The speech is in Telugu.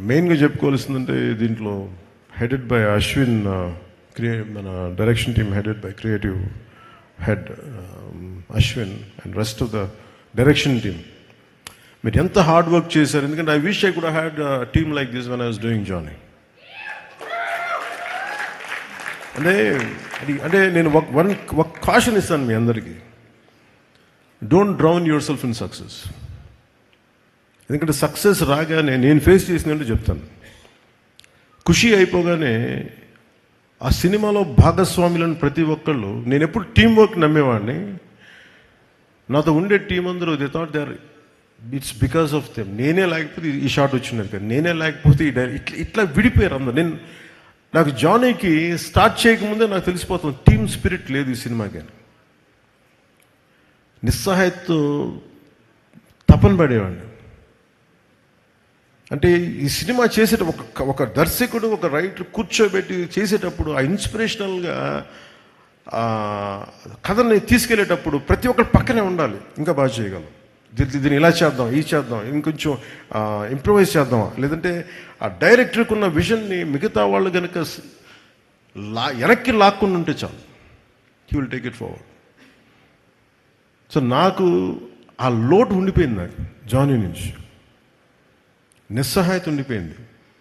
మెయిన్గా చెప్పుకోవాల్సిందంటే దీంట్లో హెడెడ్ బై అశ్విన్, మన direction team headed by creative head Ashwin and rest of the direction team. మీరు ఎంత హార్డ్ వర్క్ చేశారు, ఎందుకంటే I wish I could had team like this when I was doing Johnny. అంటే నేను ఒక కాషన్ ఇస్తాను మీ అందరికీ, don't drown yourself in success. ఎందుకంటే సక్సెస్ రాగానే నేను ఫేస్ చేసినట్టు చెప్తాను, ఖుషి అయిపోగానే ఆ సినిమాలో భాగస్వాములను ప్రతి ఒక్కళ్ళు, నేను ఎప్పుడు టీం వర్క్ నమ్మేవాడిని. నాతో ఉండే టీం అందరూ they thought they are, it's because of them. నేనే లేకపోతే ఈ షాట్ వచ్చినది కదా, నేనే లేకపోతే ఇట్లా విడిపోయారు అందరు. నాకు జానీకి స్టార్ట్ చేయకముందే నాకు తెలిసిపోతుంది టీమ్ స్పిరిట్ లేదు ఈ సినిమాకి అని. నిస్సహాయతతో తపన పడేవాడిని. అంటే ఈ సినిమా చేసేటప్పుడు ఒక దర్శకుడు, ఒక రైటర్ కూర్చోబెట్టి చేసేటప్పుడు ఆ ఇన్స్పిరేషనల్గా కథని తీసుకెళ్లేటప్పుడు ప్రతి ఒక్కరు పక్కనే ఉండాలి, ఇంకా బాగా చేయగలం, దీన్ని ఇలా చేద్దాం, ఈ చేద్దాం, ఇంకొంచెం ఇంప్రూవైజ్ చేద్దాం. లేదంటే ఆ డైరెక్టర్కి ఉన్న విజన్ని మిగతా వాళ్ళు కనుక వెనక్కి లాక్కుని ఉంటే చాలు, he will take it forward. So నాకు ఆ లోటు ఉండిపోయింది, నాకు జానీ నుంచి నిస్సహాయత ఉండిపోయింది.